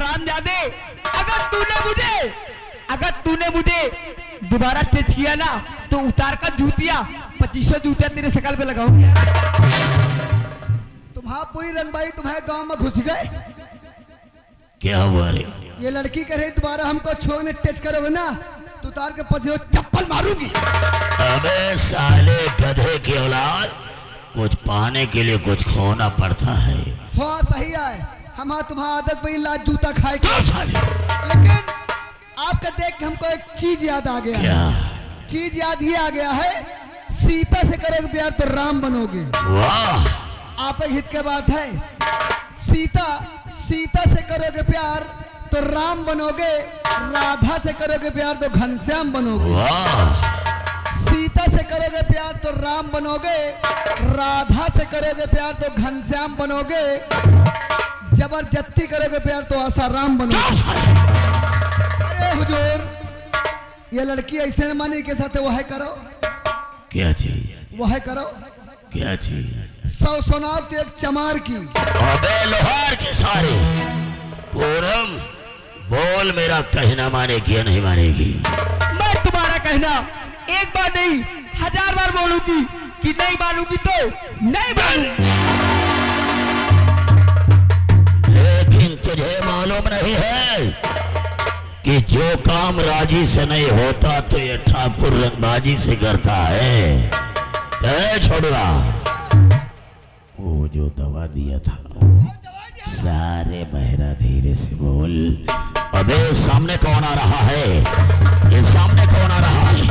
हरामजादे, अगर तूने मुझे दोबारा टच किया ना तो उतार कर जूतिया 2500 जूतिया तेरे शकल पे लगाऊंगी। तुम्हारा पूरी रंगबाई तुम्हारे गांव में घुस गए। क्या हुआ रे? ये लड़की कह रही दोबारा हमको छोड़ने टच करोगे ना तो उतार के 2500 चप्पल मारूंगी। अबे साले गधे की औलाद, कुछ पाने के लिए कुछ खोना पड़ता है। हाँ सही है, हमारा तुम्हारा आदत पड़ी लात जूता खाए के। लेकिन आपका देख के हमको एक चीज याद आ गया। क्या चीज याद ही आ गया है? सीता से करोगे प्यार तो राम बनोगे। वाह, आप हित के बात है। सीता से करोगे प्यार तो राम बनोगे, राधा से करोगे प्यार तो घनश्याम बनोगे। वाह, सीता से करोगे प्यार तो राम बनोगे, राधा से करोगे प्यार तो घनश्याम बनोगे, जबरदस्ती करोगे प्यार तो आसाराम बनोगे। अरे हुजूर, ये लड़की ऐसे न मानी के साथ वह करो। क्या चाहिए? वह करो। क्या चाहिए? 100 सुनाओ तो एक चमार की। अबे लोहार की सारी पूरम बोल, मेरा कहना मानेगी या नहीं मानेगी? मैं तुम्हारा कहना एक बार नहीं 1000 बार बोलूंगी कि नहीं मानूंगी तो नहीं मानूंगी। लेकिन तुझे मालूम नहीं है कि जो काम राजी से नहीं होता तो ये ठाकुर रंगबाजी से करता है। छोड़वा, वो जो दवा दिया था सारे बहरा धीरे से बोल। अबे सामने कौन आ रहा है? ये सामने कौन आ रहा है?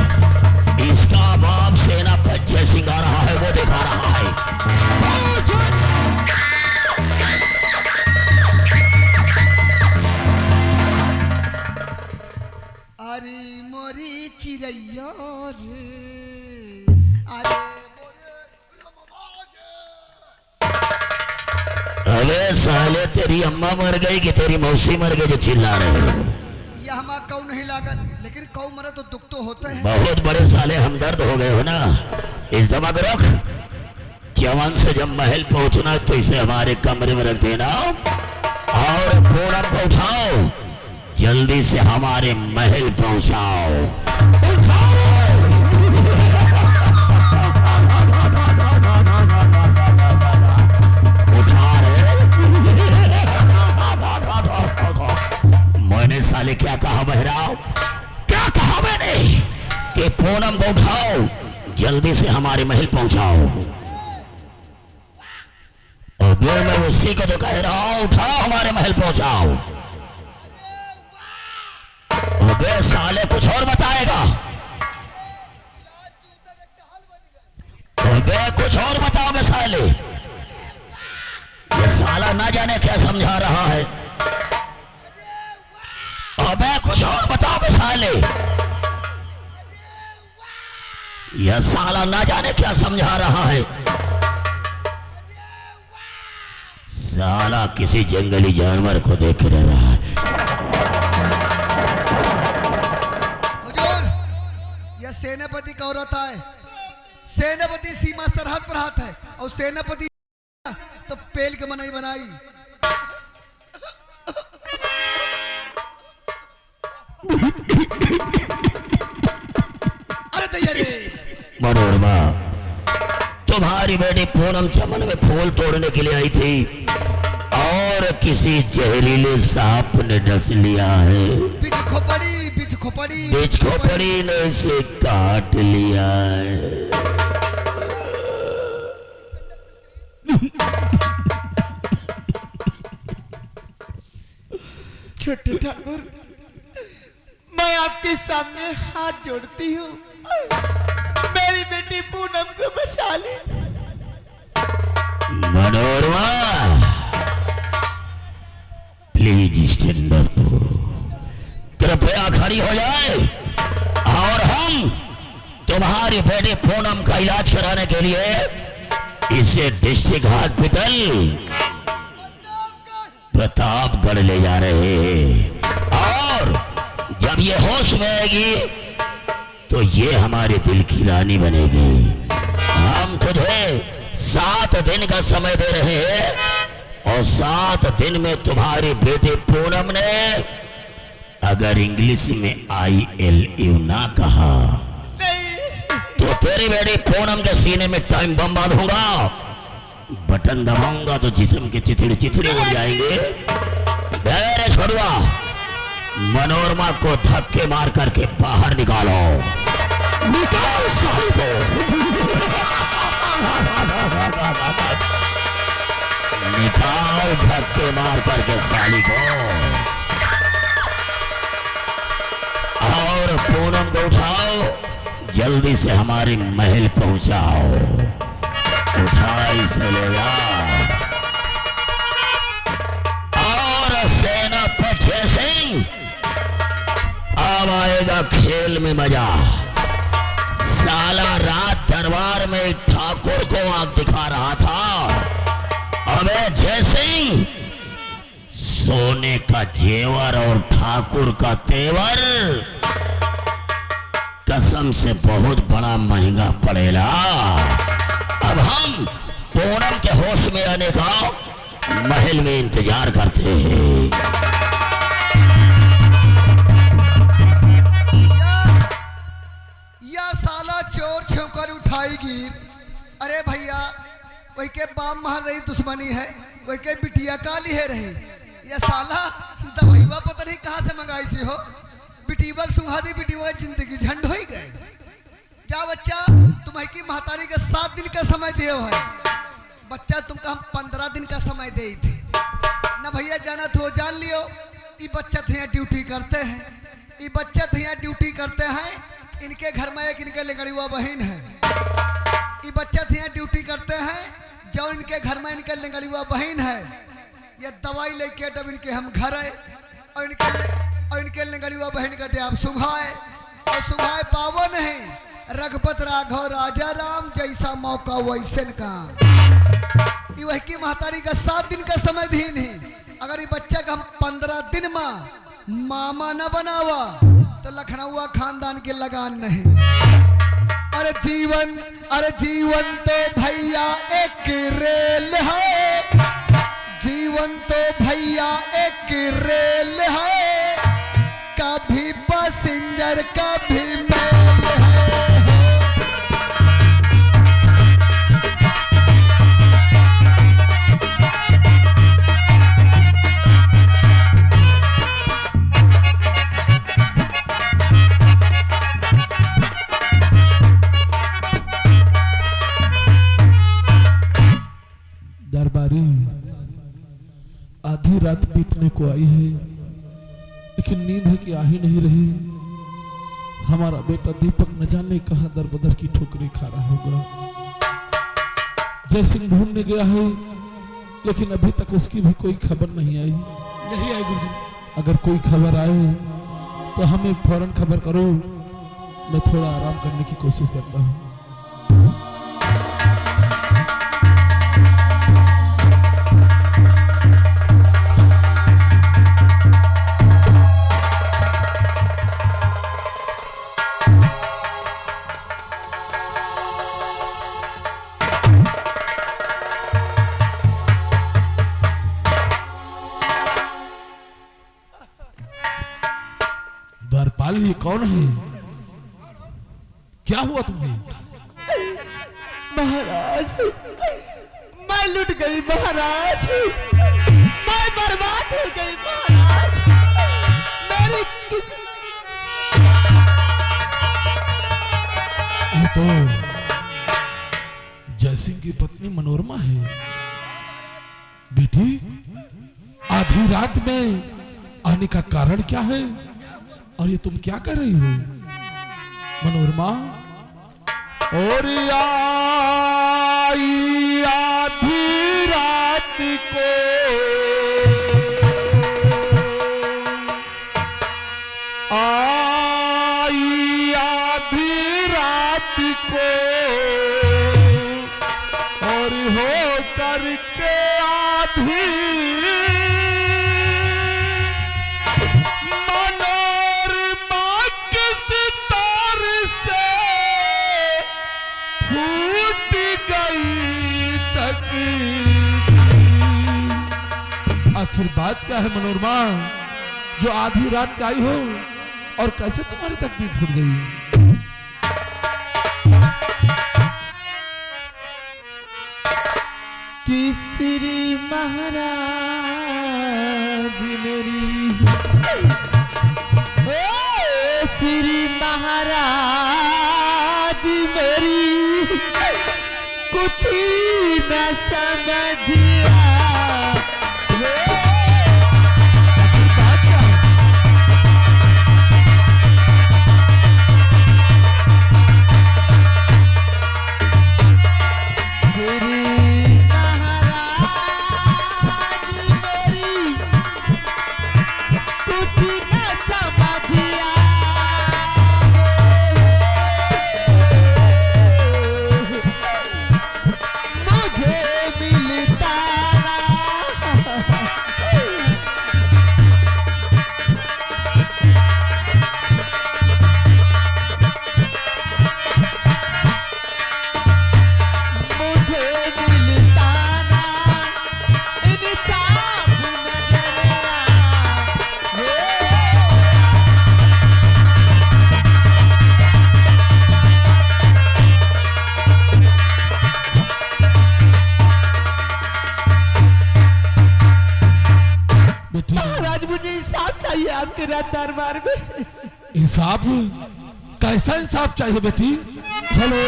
इसका बाप सेना पच्चे सिंह आ रहा है, वो दिखा रहा है। अरे मोरी चिड़ैया रे, अरे अबे साले, तेरी अम्मा मर गई कि तेरी मौसी मर गई जो चिल्ला रहे हो? यह हमारा कौ नहीं लागत, लेकिन कौ मरे तो दुख तो होता है। बहुत बड़े साले हमदर्द हो गए हो ना। इस दमा को रख, जवान से जब महल पहुंचना तो इसे हमारे कमरे में रख देना और पूरम को उठाओ, जल्दी से हमारे महल पहुंचाओ। मैंने साले क्या कहा बहराव? क्या कहा मैंने? कि पूनम को उठाओ, जल्दी से हमारे महल पहुंचाओ। और मैं उसी को तो कह रहा हूं, उठाओ हमारे महल पहुंचाओ। अबे साले कुछ और बताएगा? अबे कुछ और बताओ बे साले। ये साला ना जाने क्या समझा रहा है। अबे कुछ और बताओ बे साले। यह साला ना जाने क्या समझा रहा है। साला किसी जंगली जानवर को देख रहा है। हुजूर, यह सेनापति का औरत है। सेनापति सीमा सरहद पर हाथ है और सेनापति तो पेल के मनाई बनाई। अरे तैयारी मनोरमा, तुम्हारी बेटी पूनम चमन में फूल तोड़ने के लिए आई थी और किसी जहरीले सांप ने डस लिया है। बिच खोपड़ी ने इसे काट लिया है। छोटे ठाकुर, मैं आपके सामने हाथ जोड़ती हूँ, मेरी बेटी पूनम को बचा ले। मनोरमा, प्लीज स्टैंड अप, कृपया खड़ी हो जाए और हम तुम्हारी बेटी पूनम का इलाज कराने के लिए इसे डिस्ट्रिक्ट हॉस्पिटल प्रतापगढ़ ले जा रहे हैं। और जब ये होश में आएगी तो ये हमारे दिल की रानी बनेगी। हम तुझे 7 दिन का समय दे रहे हैं, और 7 दिन में तुम्हारी बेटी पूनम ने अगर इंग्लिश में ILU ना कहा तो तेरी बेटी पूनम के सीने में टाइम बम बांधूंगा, बटन दबाऊंगा तो जिस्म के चिथड़े चिथड़े हो जाएंगे। मेरे छोड़वा, मनोरमा को धक्के मार करके बाहर निकालो। निकाल साली को। निकाल धक्के मार करके साली को। और पूनम को उठाओ, जल्दी से हमारे महल पहुंचाओ। उठाई से ले जाओ। और सेनापति जय सिंह, अब आएगा खेल में मजा। साला रात दरबार में ठाकुर को आंख दिखा रहा था, अबे जय सिंह सोने का जेवर और ठाकुर का तेवर कसम से बहुत बड़ा महंगा पड़ेगा। अब हम पूनम के होश में आने का महल में इंतजार करते हैं। या साला चोर छौकर उठाई गिर। अरे भैया, वही के बाप मार रही दुश्मनी है, वही के बिटिया का लिए रही। या साला दवाईवा पता नहीं कहाँ से मंगाई सी हो। बिटीवा सुहा दी, बिटीवा जिंदगी झंड हो गए। जा बच्चा, तुम्हें की महतारी के 7 दिन का समय दिए है। बच्चा तुमको हम 15 दिन का समय दे थे ना भैया। जाना तो जान लियो, ये बच्चा थे यहाँ ड्यूटी करते हैं। ये बच्चा थे यहाँ ड्यूटी करते हैं। इनके घर में एक इनके लंगड़ुआ बहन है। ये बच्चा थे यहाँ ड्यूटी करते हैं। जो इनके घर में इनके लंगड़ुआ बहन है, ये दवाई लेके तब इनके हम घर आए और इनके लंगड़ुआ बहन का देव सुघाए और सुघाए पावन है। रघुपत राघव राजा राम, जैसा मौका वैसे काम। ये वही की महतारी का 7 दिन का समय दीन है। अगर ये बच्चा का हम 15 दिन में मामा न बनावा तो लखनऊ खानदान के लगान नहीं। अरे जीवन तो भैया एक रेल है। जीवन तो भैया एक रेल है। कभी पैसेंजर कभी मेल है। दरबारी आधी रात बीतने को आई है, लेकिन नींद है कि आ ही नहीं रही। हमारा बेटा दीपक न जाने कहां दर बदर की ठोकरें खा रहा होगा। जय सिंह ढूंढने गया है, लेकिन अभी तक उसकी भी कोई खबर नहीं आई। नहीं आई गुरुजी। अगर कोई खबर आए तो हमें फौरन खबर करो। मैं थोड़ा आराम करने की कोशिश करता हूँ। द्वारपाल, ये कौन है? क्या हुआ तुम्हें? महाराज, मैं लुट गई महाराज। मैं बर्बाद हो गई महाराज। मेरी ये तो जयसिंह की पत्नी मनोरमा है। बेटी, आधी रात में आने का कारण क्या है और ये तुम क्या कर रही हो? मनोरमा, और आई आधी रात को आई आधी रात को और हो करके आधी बात क्या है मनोरमा, जो आधी रात के आई हो और कैसे तुम्हारी तकदीर फूट गई? कि श्री महाराज मेरी, ओ श्री महाराज मेरी कुछ न समझिया। आपके दरबार में इंसाफ? कैसा इंसाफ चाहिए बेटी? हेलो,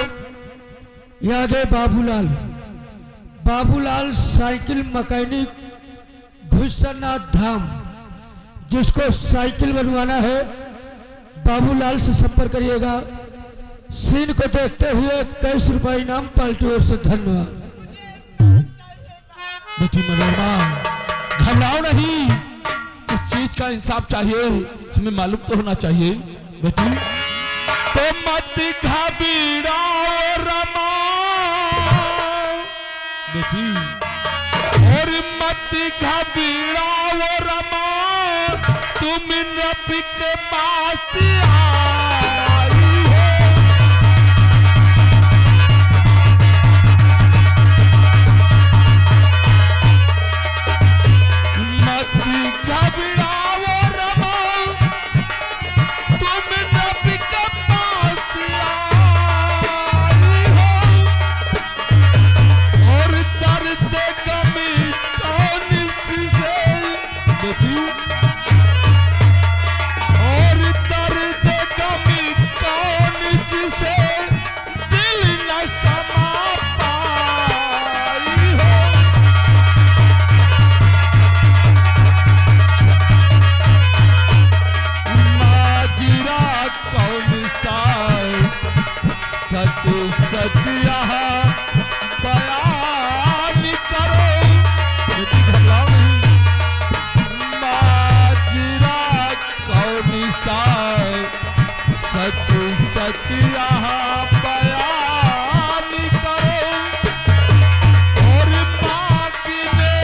याद है बाबूलाल? बाबूलाल साइकिल मैकेनिक घुसरनाथ धाम, जिसको साइकिल बनवाना है बाबूलाल से संपर्क करिएगा। सीन को देखते हुए 21 रुपए इनाम पार्टी ओर से। धन्यवाद। बेटी मनोरमा, घबराओ नहीं, इस चीज का इंसाफ चाहिए, हमें मालूम तो होना चाहिए बेटी। तो मत घबराओ रमा बेटी, और मत घबराओ रमा, तुम रब के पास आई हो। मत घबराओ रमा, तुम रब के पास आई हो। और दर्द गमी कौन से बेटी, और दर्द गमी कौन जिसे दिल न समा पाई हो। माजरा कौन सा सच सच यहाँ बयान करो, बेटी घबराओ नहीं। माजरा कौन सा सच सच यहाँ बयान करो, और मांगने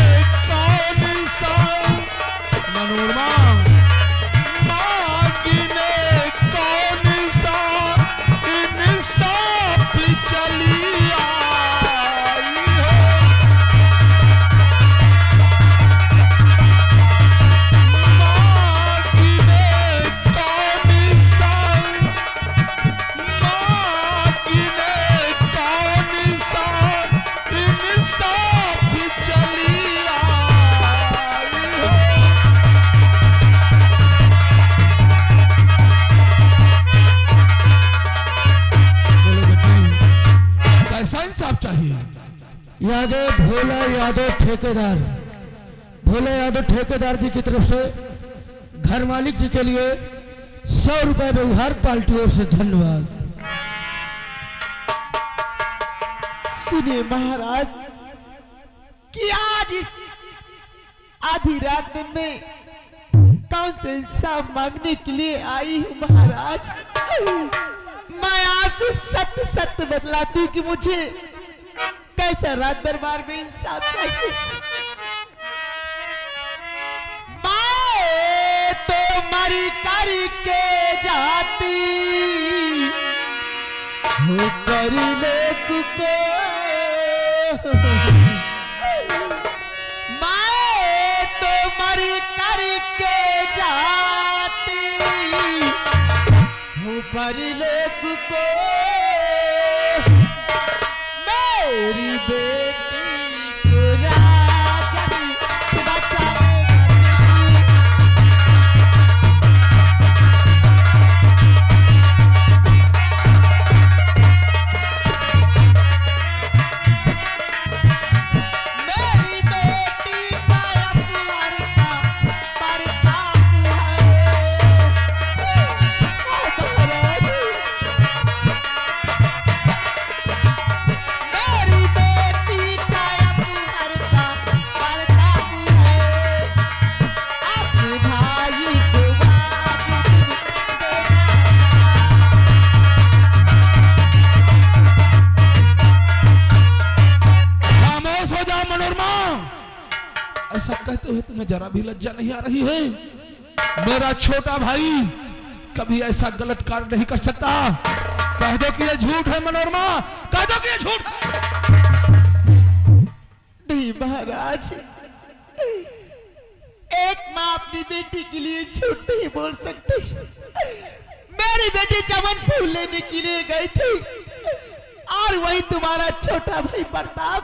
कौन सा मनोरमा, मांगने कौन सा इंसाफ चली आई हो। मांगने कौन सा, मांगने कौन सा इंसाफ चली आई हो। बोलो बेटी, कैसा इंसाफ चाहिए? यादव भोला यादव ठेकेदार, भोला यादव ठेकेदार जी की तरफ से घर मालिक जी के लिए 100 रुपए व्यवहार पार्टी ओर से। धन्यवाद। सुनिए महाराज, कि आज इस आधी रात में मैं कौन से इंसाफ मांगने के लिए आई हूँ महाराज। मैं आपसे सत्य सत्य बतलाती हूँ कि मुझे कैसा रात दरबार में इंसाफ चाहिए। मैं तो मरी करी के जाती हूँ करने को, मैं तो मरी करके जाती हूँ परलोक को मेरी बेटी को राजन बचाने मेरी बेटी का अपमान का परताप मेरी बेटी का अपमान का परताप है अपने भाई को खामोश हो जाओ मनोरमा। ऐसा कहते हुए तुम्हें जरा भी लज्जा नहीं आ रही है? मेरा छोटा भाई कभी ऐसा गलत कार्य नहीं कर सकता। कह दो कि ये झूठ है मनोरमा, कह दो कि ये झूठ है। नहीं महाराज, एक माँ अपनी बेटी के लिए झूठ नहीं बोल सकती। मेरी बेटी चमन फूल लेने के लिए गई थी और वही तुम्हारा छोटा भाई प्रताप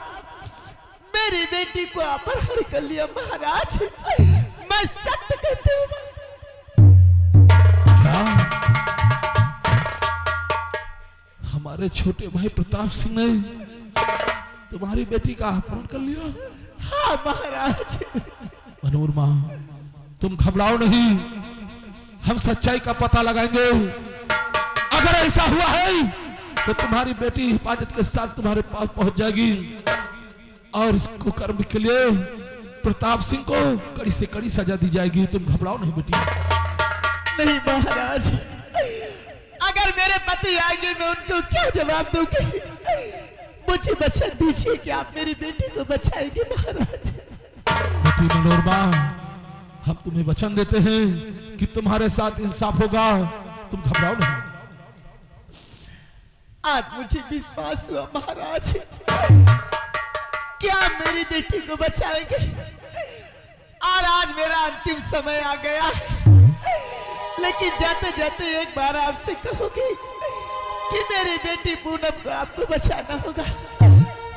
मेरी बेटी को अपहरण कर लिया। महाराज मैं सत्य कहती हूँ। क्या हमारे छोटे भाई प्रताप सिंह ने तुम्हारी बेटी का अपहरण कर लिया? हाँ महाराज। मनोरमा तुम घबराओ नहीं, हम सच्चाई का पता लगाएंगे। अगर ऐसा हुआ है तो तुम्हारी बेटी हिफाजत के साथ तुम्हारे पास पहुंच जाएगी और इस कुकर्म के लिए प्रताप सिंह को कड़ी से कड़ी सजा दी जाएगी। तुम घबराओ नहीं बेटी। नहीं महाराज, अगर मेरे पति आएंगे मैं उनको क्या जवाब दूंगी? मुझे वचन दीजिए कि आप मेरी बेटी को बचाएंगे। महाराज बेटी मनोरमा, हम तुम्हें वचन देते हैं कि तुम्हारे साथ इंसाफ होगा। तुम घबराओ नहीं। आज मुझे विश्वास हुआ महाराज कि आप मेरी बेटी को बचाएंगे और आज मेरा अंतिम समय आ गया। लेकिन जाते जाते एक बार आपसे कहूंगी कि मेरी बेटी पूनम को आपको बचाना होगा।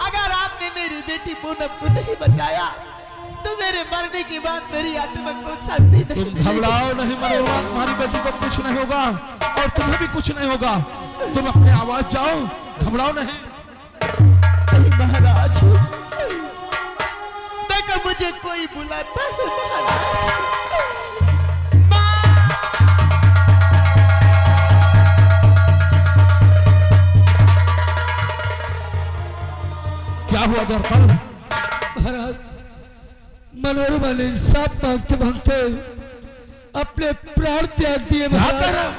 अगर आपने मेरी बेटी पूनम को नहीं बचाया तो मेरे मरने के बाद मेरी आत्मा को शांति नहीं तुम घबराओ नहीं मनोरमा, तुम्हारी बेटी को कुछ नहीं होगा और तुम्हें भी कुछ नहीं होगा। तुम अपने आवाज जाओ, घबराओ नहीं। महाराज देखो मुझे कोई बुलाता है। महाराज क्या हुआ दरपल? महाराज मनोरमा ने इंसाफ मांगते मांगते अपने प्राण त्याग दिए। क्या कर रहा?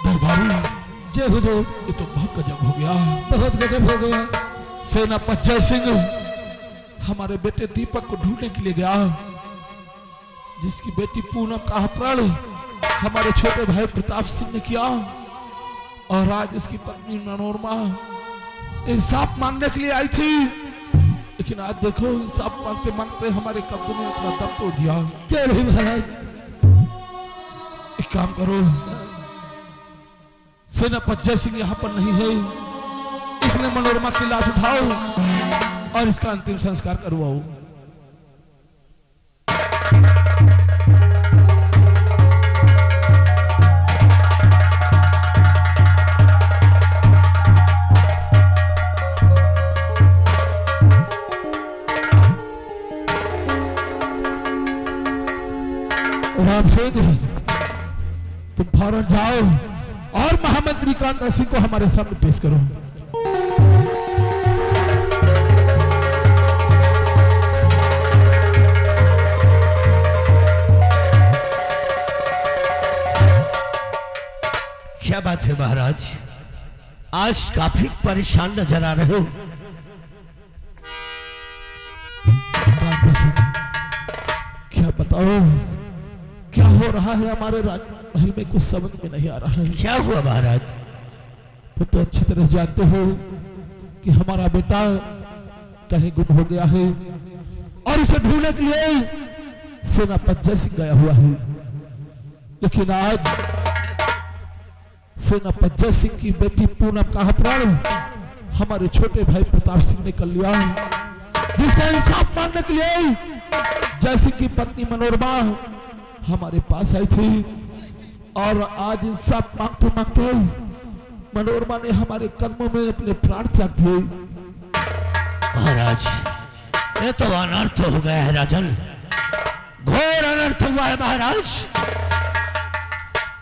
दरबारी जय हुजूर। ये तो बहुत गजब हो गया। बहुत गजब हो गया। सेनापति जय सिंह हमारे बेटे दीपक को ढूंढने के लिए गया, जिसकी बेटी पूनम का अपहरण हमारे छोटे भाई प्रताप सिंह ने किया और आज उसकी पत्नी मनोरमा इंसाफ मांगने के लिए आई थी। लेकिन आज देखो इंसाफ मांगते मांगते हमारे कब्जे में अपना दम तोड़ दिया। क्या नहीं महाराज? एक काम करो, सेनापति जय सिंह यहाँ पर नहीं है, इसलिए मनोरमा की लाश उठाओ और इसका अंतिम संस्कार करवाओ। राम सिंह तुम फौरन जाओ और महामंत्री कांता सिंह को हमारे सामने पेश करो। क्या बात है महाराज, आज काफी परेशान नजर आ रहे हो। क्या बताओ क्या हो रहा है हमारे राजमहल में, कुछ समझ में नहीं आ रहा है। क्या हुआ महाराज? तो अच्छी तरह जानते हो कि हमारा बेटा कहीं गुम हो गया है और उसे ढूंढने के लिए सेनापति जय सिंह गया हुआ है। लेकिन आज सेनापति जय सिंह की बेटी पूनम का अपहरण हमारे छोटे भाई प्रताप सिंह ने कर लिया, जिसका इंसाफ मांगने के लिए जय सिंह की पत्नी मनोरमा हमारे पास आई थी और आज इंसाफ मांगते मांगते मनोरमा ने हमारे कदमों में अपने प्राण त्याग दिए। महाराज, ये तो अनर्थ हो गया है राजन, घोर अनर्थ हुआ है महाराज।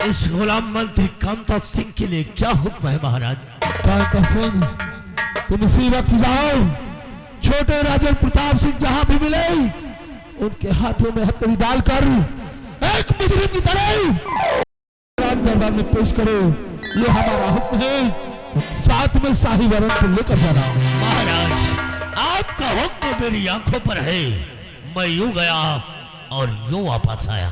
इस गुलाम मंत्री कांता सिंह के लिए क्या हुक्म है महाराज? कांता सिंह, तुम इसी वक्त जाओ, छोटे राजन प्रताप सिंह जहां भी मिले उनके हाथों में हथकड़ी डालकर एक मुजरिम की तरह दरबार में पेश करो। ये हमारा हुक्म है, साथ में शाही वरण को लेकर जाना। महाराज, आपका हुक्म मेरी आंखों पर है। मैं यूं गया और यूं वापस आया।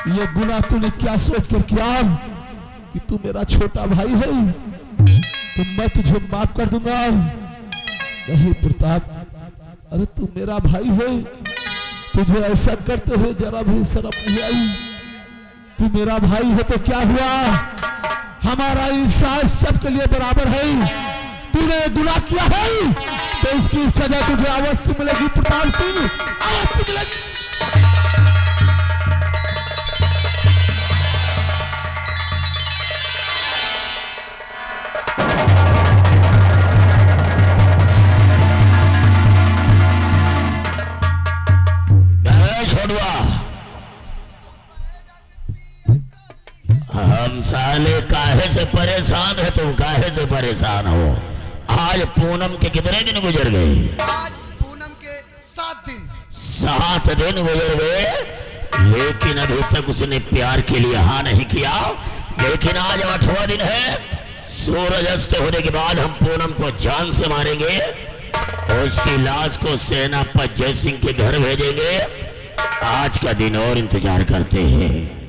ये गुनाह तूने क्या सोच कर किया कि तू मेरा छोटा भाई है तो मैं तुझे माफ कर दूंगा? नहीं प्रताप, अरे तू मेरा भाई है, तुझे ऐसा करते हुए जरा भी शर्म नहीं आई? तू मेरा भाई है तो क्या हुआ, हमारा इंसाफ सबके लिए बराबर है। तूने गुनाह किया है तो इसकी सजा तुझे अवश्य मिलेगी प्रताप सिंह, अवश्य मिलेगी। हम साले काहे से परेशान है, तुम काहे से परेशान हो? आज पूनम के कितने दिन गुजर गए? आज पूनम के 7 दिन। 7 दिन गुजर गए, लेकिन अभी तक उसने प्यार के लिए हाँ नहीं किया। लेकिन आज 8वां दिन है, सूरज अस्त होने के बाद हम पूनम को जान से मारेंगे, उसकी लाश को सेनापति जय सिंह के घर भेजेंगे। आज का दिन और इंतजार करते हैं।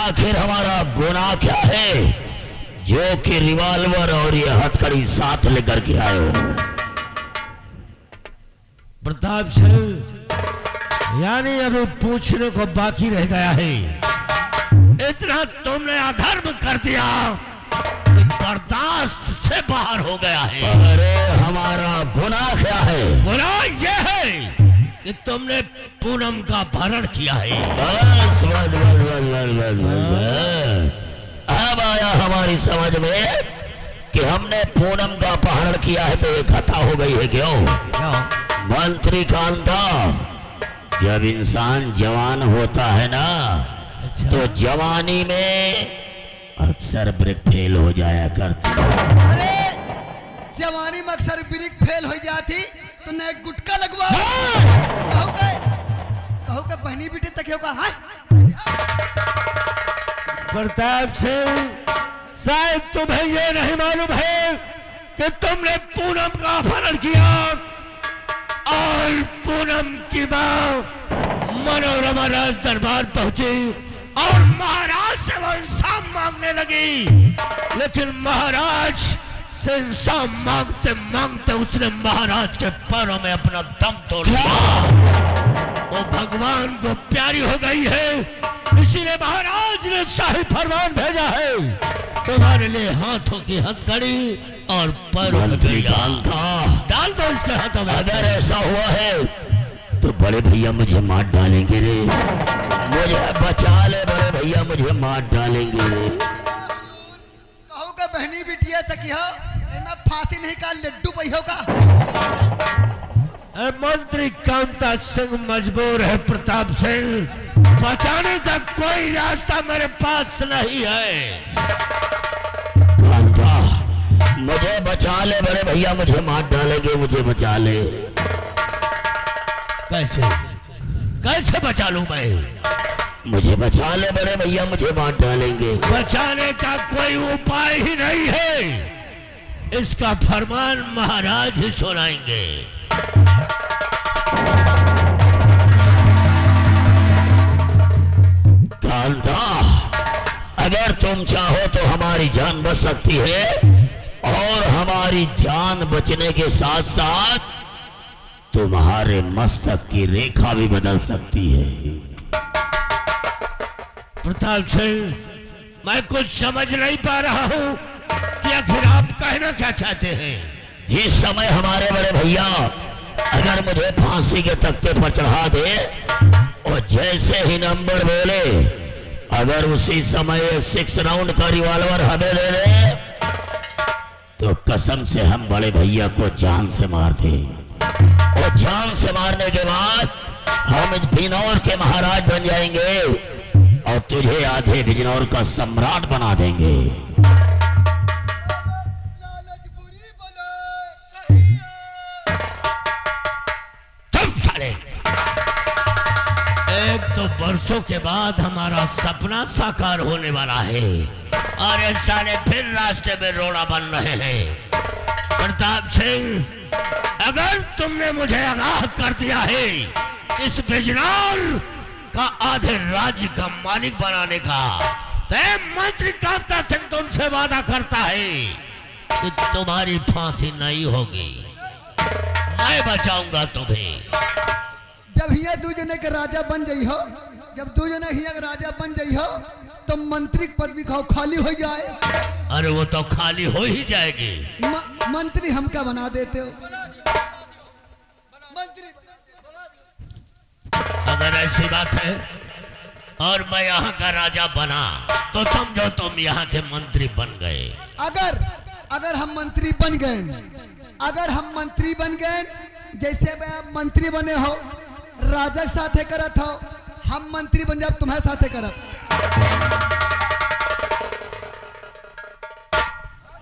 आखिर हमारा गुनाह क्या है जो कि रिवॉल्वर और ये हथकड़ी साथ लेकर के आए हो? प्रताप सिंह, यानी अभी पूछने को बाकी रह गया है। इतना तुमने अधर्म कर दिया कि बर्दाश्त से बाहर हो गया है। अरे हमारा गुनाह क्या है? गुनाह ये है कि तुमने पूनम का अपहरण किया है। बस बस बस बस बस बस। अब आया हमारी समझ में कि हमने पूनम का अपहरण किया है तो ये खता हो गई है। क्यों? मंत्री कांता, जब इंसान जवान होता है ना अच्छा। तो जवानी में अक्सर ब्रेक फेल हो जाया करती। अरे जवानी में अक्सर ब्रेक फेल हो जाती तो नए गुटका लगवा कहो के बहनी बेटे तक होगा। हाँ प्रताप सिंह, शायद तुम्हें ये नहीं मालूम है कि तुमने पूनम का अपहरण किया और पूनम की मां मनोरमा राज दरबार पहुंची और महाराज से वो इंसाफ मांगने लगी, लेकिन महाराज से इंसाफ मांगते मांगते उसने महाराज के पैरों में अपना दम तोड़ दिया। वो भगवान को प्यारी हो गई है, इसीलिए महाराज ने शाही फरमान भेजा है तुम्हारे लिए हाथों की हथकड़ी और पैरों में डाल दो उसके हाथों में। अगर ऐसा हुआ है तो बड़े भैया मुझे मार डालेंगे रे, मुझे बचा ले बड़े भैया, मुझे मार डालेंगे रे। कहो के बहनी बिटिया तक हो फांसी नहीं का लड्डू पही होगा। मंत्री कांता सिंह मजबूर है प्रताप सिंह, बचाने का कोई रास्ता मेरे पास नहीं है। कांता, मुझे बचा ले बड़े भैया, मुझे मार डालेंगे, मुझे बचा ले। कैसे कैसे बचा लूं मैं? मुझे बचा ले बड़े भैया, मुझे मार डालेंगे। बचाने का कोई उपाय ही नहीं है, इसका फरमान महाराज ही सुनाएंगे। कांता, अगर तुम चाहो तो हमारी जान बच सकती है और हमारी जान बचने के साथ साथ तुम्हारे मस्तक की रेखा भी बदल सकती है। प्रताप सिंह, मैं कुछ समझ नहीं पा रहा हूं कि आखिर आप कहना क्या चाहते हैं। जिस समय हमारे बड़े भैया अगर मुझे फांसी के तख्ते पर चढ़ा दे और जैसे ही नंबर बोले अगर उसी समय 6 राउंड का रिवॉल्वर हमें दे दे तो कसम से हम बड़े भैया को जान से मार दे, और जान से मारने के बाद हम बिजनौर के महाराज बन जाएंगे और तुझे आधे बिजनौर का सम्राट बना देंगे। एक तो बरसों के बाद हमारा सपना साकार होने वाला है और ये साले फिर रास्ते में रोड़ा बन रहे हैं। प्रताप सिंह, अगर तुमने मुझे आगाह कर दिया है इस बिजनौर का आधे राज्य का मालिक बनाने का, तो मंत्री कांता सिंह तुमसे वादा करता है कि तुम्हारी फांसी नहीं होगी, मैं बचाऊंगा तुम्हें। जब हिया दू जने के राजा बन जाइ हो, जब दू जने हिया के राजा बन जाइ हो तो मंत्री पद भी खाली हो जाए। अरे वो तो खाली हो ही जाएगी। मंत्री हमका बना देते हो मंत्री। अगर ऐसी बात है और मैं यहाँ का राजा बना तो समझो तुम यहाँ के मंत्री बन गए। अगर हम मंत्री बन गए, अगर हम मंत्री बन गए, जैसे मंत्री बने हो राजा के साथे करत हो, हम मंत्री बन जाब तुम्हारे साथे करब।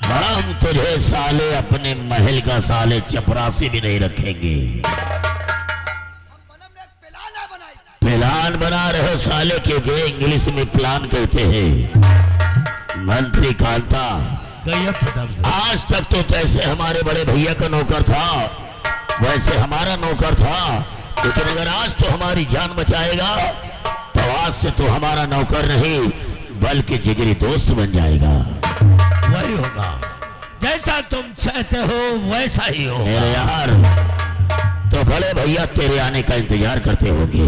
हम तुझे साले अपने महल का साले चपरासी भी नहीं रखेंगे। प्लान बना रहे साले, क्योंकि इंग्लिश में प्लान कहते हैं। मंत्री कांता, आज तक तो जैसे हमारे बड़े भैया का नौकर था वैसे हमारा नौकर था, लेकिन अगर आज तो हमारी जान बचाएगा तो आज से तो हमारा नौकर नहीं बल्कि जिगरी दोस्त बन जाएगा। वही होगा, जैसा तुम चाहते हो वैसा ही होगा। मेरे यार, तो बड़े भैया तेरे आने का इंतजार करते होंगे।